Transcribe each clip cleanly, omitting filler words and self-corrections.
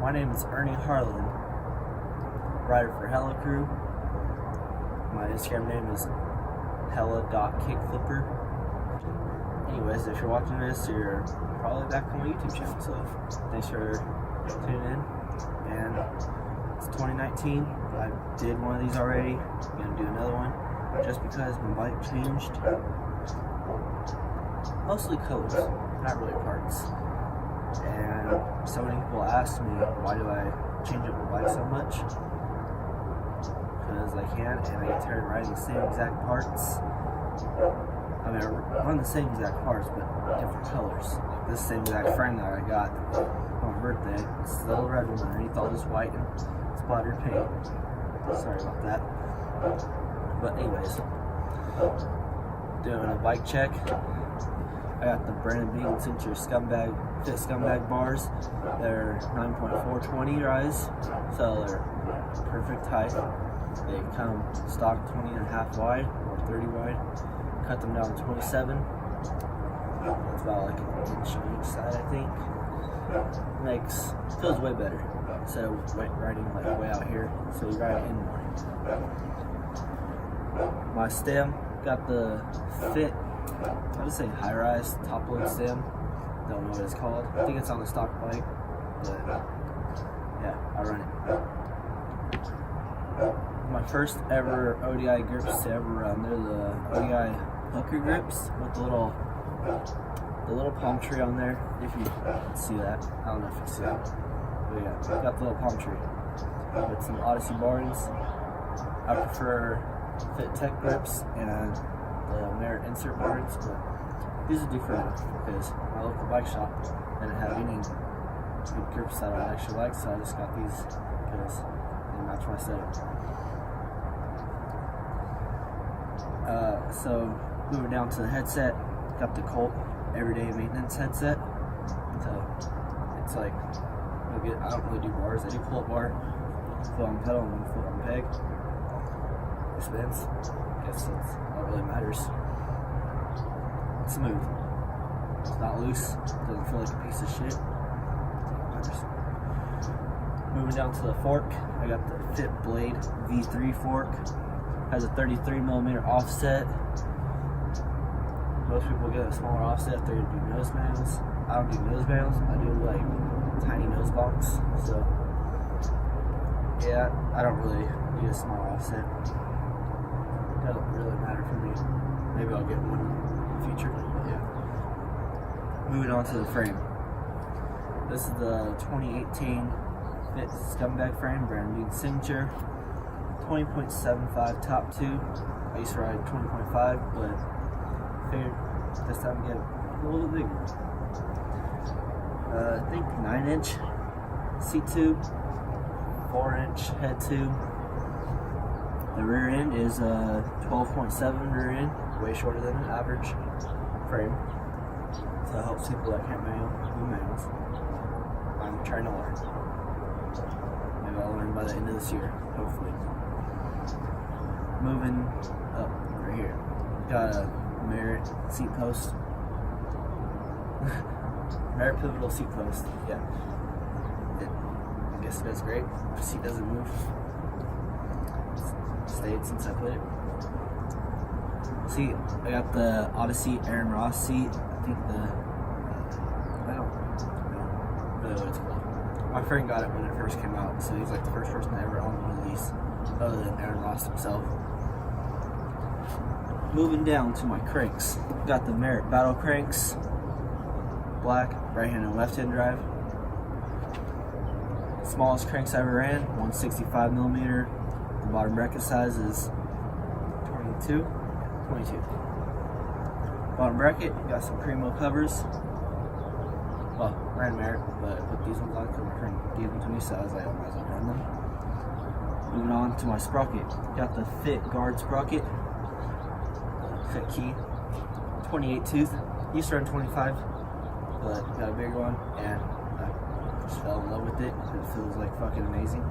My name is Ernie Harlan, rider for Hella Crew. My Instagram name is hella.kickflipper. Anyways, if you're watching this, you're probably back on my YouTube channel, so thanks for tuning in. And it's 2019. I did one of these already. I'm gonna do another one just because my bike changed. Mostly colors, not really parts. And so many people ask me, why do I change up my bike so much? Because I can, and I get tired of riding the same exact parts. I mean, I run the same exact parts, but different colors. Like this same exact frame that I got on my birthday. It's still a red one underneath all this white and splattered paint. Sorry about that. But anyways, doing a bike check. I got the Brandon Bean Signature Fit Scumbag bars. They're 9.420 rise, so they're perfect height. They come stock 20.5 wide or 30 wide. Cut them down to 27. That's about like an inch on each side, I think. Feels way better instead of riding like way out here. So you ride in more. My stem got the Fit. I would say high rise top load stem. Don't know what it's called. I think it's on the stock bike, but yeah, I run it. My first ever ODI grips to ever run. They're the ODI hooker grips with the little palm tree on there. If you can see that, I don't know if you can see that, but yeah, got the little palm tree with some Odyssey bars. I prefer Fit Tech grips and the Merit insert boards, but these are different because my local bike shop didn't have any good grips that I actually like, so I just got these because they match my setup. So moving down to the headset, got the Colt everyday maintenance headset. So it's like I don't really do bars. I do pull-up bar, foot on pedal, and 1 foot on peg. It spins. I guess that's all that really matters. It's smooth. It's not loose. Doesn't feel like a piece of shit. Matters. Moving down to the fork, I got the Fit Blade V3 fork. Has a 33mm offset. Most people get a smaller offset if they're gonna do nose manuals. I don't do nose manuals. I do like tiny nose blocks. So yeah, I don't really need a small offset. Doesn't really matter for me. Maybe I'll get one in the future, but yeah. Moving on to the frame. This is the 2018 Fit Scumbag frame, Brandon Bean Signature. 20.75 top tube. I used to ride 20.5, but figured this time to get a little bit bigger. I think 9-inch seat tube, 4-inch head tube. The rear end is 12.7 rear end, way shorter than an average frame. So it helps people that can't do manuals. I'm trying to learn. Maybe I'll learn by the end of this year, hopefully. Moving up right here, got a Merit seat post. Merit pivotal seat post. Yeah. I guess it does great. The seat doesn't move. Stayed since I put it. See, I got the Odyssey Aaron Ross seat. I think I don't know really what it's called. My friend got it when it first came out, so he's like the first person to ever own one of these, other than Aaron Ross himself. Moving down to my cranks. Got the Merit Battle cranks. Black, right hand and left hand drive. Smallest cranks I ever ran, 165mm. The bottom bracket size is 22. Bottom bracket, got some Primo covers. Well, ran Merit, but I put these ones on because my friend gave them to me, so I was like, I might as well run them. Moving on to my sprocket. Got the Fit Guard sprocket. Fit key. 28 tooth. Used to run 25, but got a bigger one, and I just fell in love with it. It feels like fucking amazing.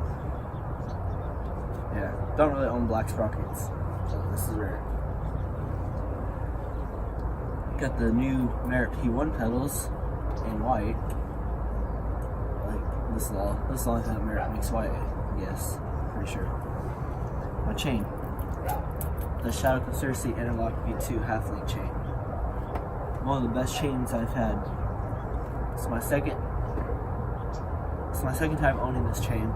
Yeah, don't really own black sprockets, so this is rare. Got the new Merit P1 pedals in white. Like This is the only thing that Merit makes white. Yes, pretty sure. My chain. The Shadow Conspiracy Interlock V2 half-link chain. One of the best chains I've had. It's my second time owning this chain.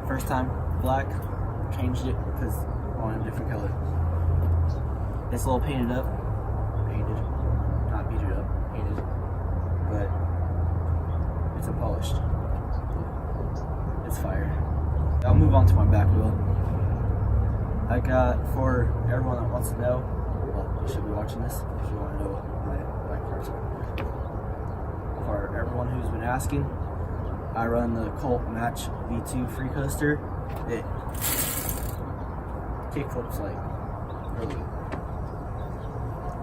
First time black, changed it because I wanted a different color. It's a little painted up, not beat it up, painted, but it's unpolished. It's fire. I'll move on to my back wheel. I got, for everyone that wants to know, well, you should be watching this if you want to know what my bike parts are. For everyone who's been asking, I run the Colt Match V2 free coaster. It kickflips like really good.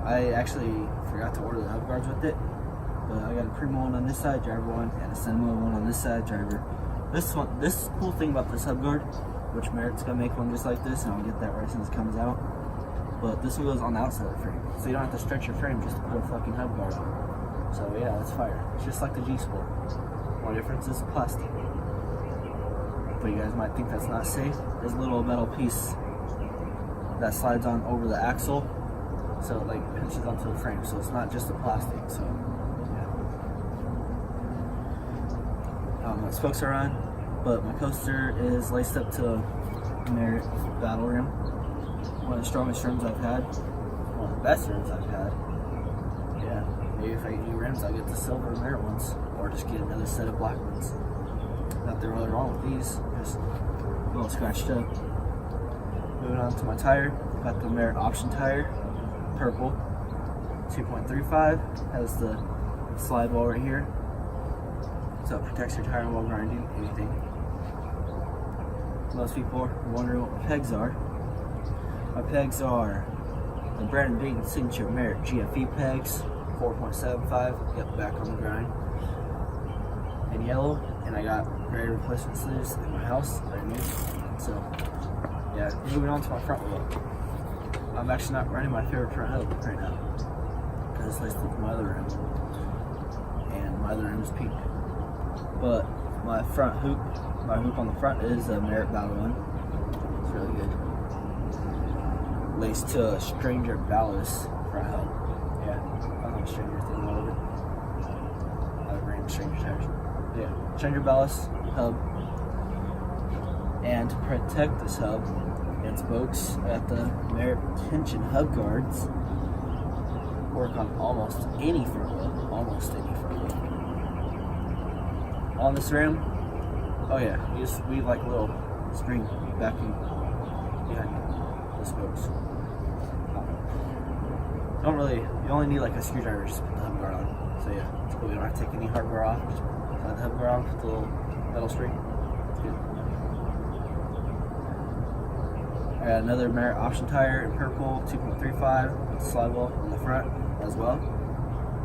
I actually forgot to order the hub guards with it, but I got a Primo one on this side, driver one, and a Cinema one on this side, driver. This cool thing about this hub guard, which Merit's gonna make one just like this, and I'll get that right as soon as it comes out. But this one goes on the outside of the frame, so you don't have to stretch your frame just to put a fucking hub guard on. So yeah, that's fire. It's just like the G Sport. Only difference is the plastic. But you guys might think that's not safe. There's a little metal piece that slides on over the axle, so it like pinches onto the frame. So it's not just the plastic. So yeah. My spokes are on, but my coaster is laced up to Merit Battle Rim. One of the strongest rims I've had. One of the best rims I've had. Yeah. Maybe if I get new rims, I'll get the silver Merit ones, or just get another set of black ones. Nothing really wrong with these, just a little scratched up. Moving on to my tire, got the Merit option tire, purple, 2.35, has the slide wall right here, so it protects your tire while grinding anything. Most people are wondering what my pegs are. My pegs are the Brandon Beaton Signature Merit GFE pegs, 4.75, yep, back on the grind, in yellow, and I got gray replacement sleeves in my house that I need. So, yeah, moving on to my front wheel. I'm actually not running my favorite front hub right now, because it's laced with my other rim, and my other rim is pink. But my front hoop, my hoop on the front is a Merit Battle one. It's really good. Laced to a Stranger Ballast front hub. Yeah, I know Stranger thing all over it. I ran Stranger tires. Yeah, Stranger Ballast hub. And to protect this hub and spokes, I got the Merit tension hub guards. Work on almost any front wheel. Almost any front wheel. On this rim, oh yeah, we just weave like a little string backing behind the spokes. You only need like a screwdriver just to put the hub guard on. So yeah, it's cool. You don't have to take any hardware off. Just slide the hub guard on, put the little metal string. It's good. I got another Merit option tire in purple, 2.35, with the slide wall on the front as well.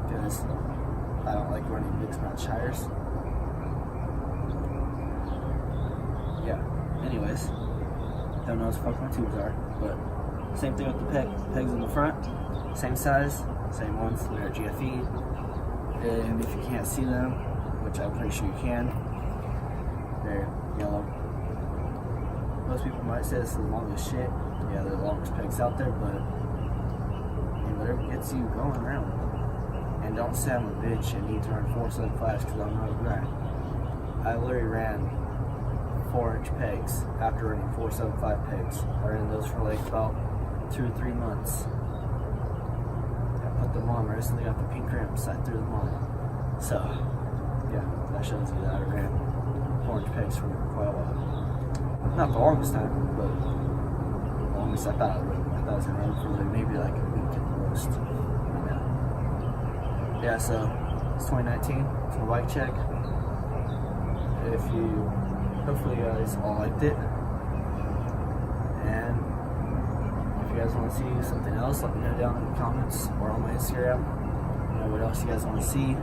Because I don't like running mixed match tires. Yeah, anyways, don't know as fuck my tubes are, but same thing with the pegs in the front, same size, same ones, they're GFE, and if you can't see them, which I'm pretty sure you can, they're yellow. Most people might say this is the longest shit. Yeah, they're the longest pegs out there, but I mean, whatever gets you going around. And don't say I'm a bitch and need to run 475s because I'm not a guy. I literally ran 4-inch pegs after running 475 pegs. I ran those for like about 2 or 3 months. I put them on, recently got the pink rims, I threw them on. So, yeah, that shows you that I ran 4-inch pegs for quite a while. Not the longest time, but the longest I thought I would. I thought I was gonna run for like maybe like a week at most. Yeah, so it's 2019. It's my bike check. Hopefully you guys all liked it. And if you guys want to see something else, let me know down in the comments or on my Instagram. You know what else you guys want to see,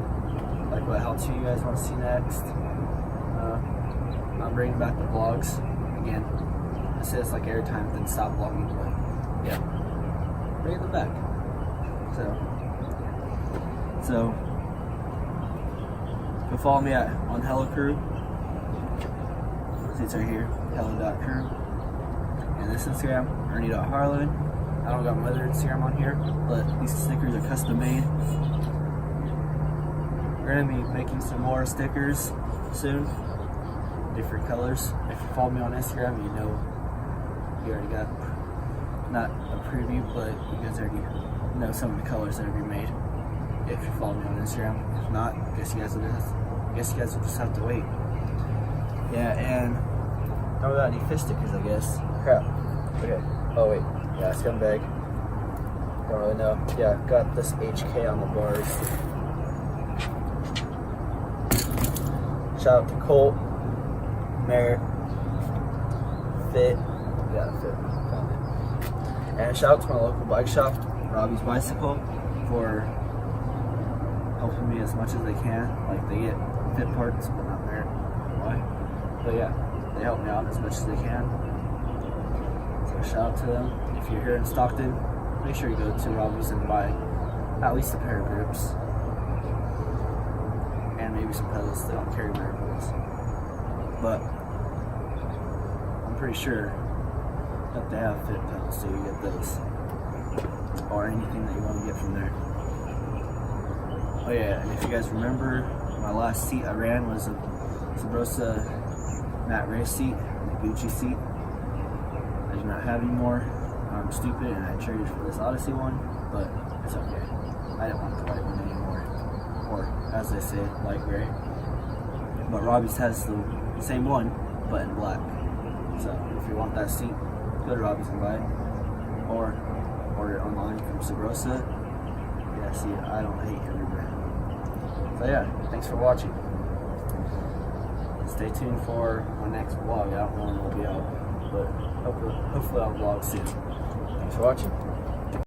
like what how-to you guys want to see next. I'm bringing back the vlogs again. I say this like every time, then stop vlogging, but yeah, bring them back. So go follow me on Hello Crew It's right here, hello.crew. And this Instagram, Ernie.Harlan. I don't got my other Instagram on here, but these stickers are custom made. We're gonna be making some more stickers soon, different colors. If you follow me on Instagram, you know you already got, not a preview, but you guys already know some of the colors that are being made. If you follow me on Instagram, if not, I guess you guys will just have to wait. Yeah, and don't got any fish stickers, I guess. Crap. Okay. Oh wait. Yeah, scumbag. Don't really know. Yeah, got this HK on the bars. Shout out to Colt, Merritt, Fit. Yeah, Fit. Found it. And shout out to my local bike shop, Robbie's Bicycle, for helping me as much as they can. Like, they get Fit parts, but not Merritt. Why? But yeah, they help me out as much as they can. So shout out to them. If you're here in Stockton, make sure you go to Robbie's and buy at least a pair of grips. And maybe some pedals. They don't carry Merritt pedals. But I'm pretty sure that they have Fit pedals, so you get those. Or anything that you want to get from there. Oh yeah, and if you guys remember, my last seat I ran was a Sabrosa matte race seat, the Gucci seat. I do not have anymore. I'm stupid and I traded for this Odyssey one, but it's okay. I don't want the white one anymore. Or, as they say, light gray. But Robbie's has the same one, but in black. So, if you want that seat, go to Robbie's and buy it. Or order it online from Sabrosa. Yeah, see, I don't hate every brand. So yeah, thanks for watching. Stay tuned for my next vlog. I don't know when it'll be out, but hopefully I'll vlog soon. Thanks for watching.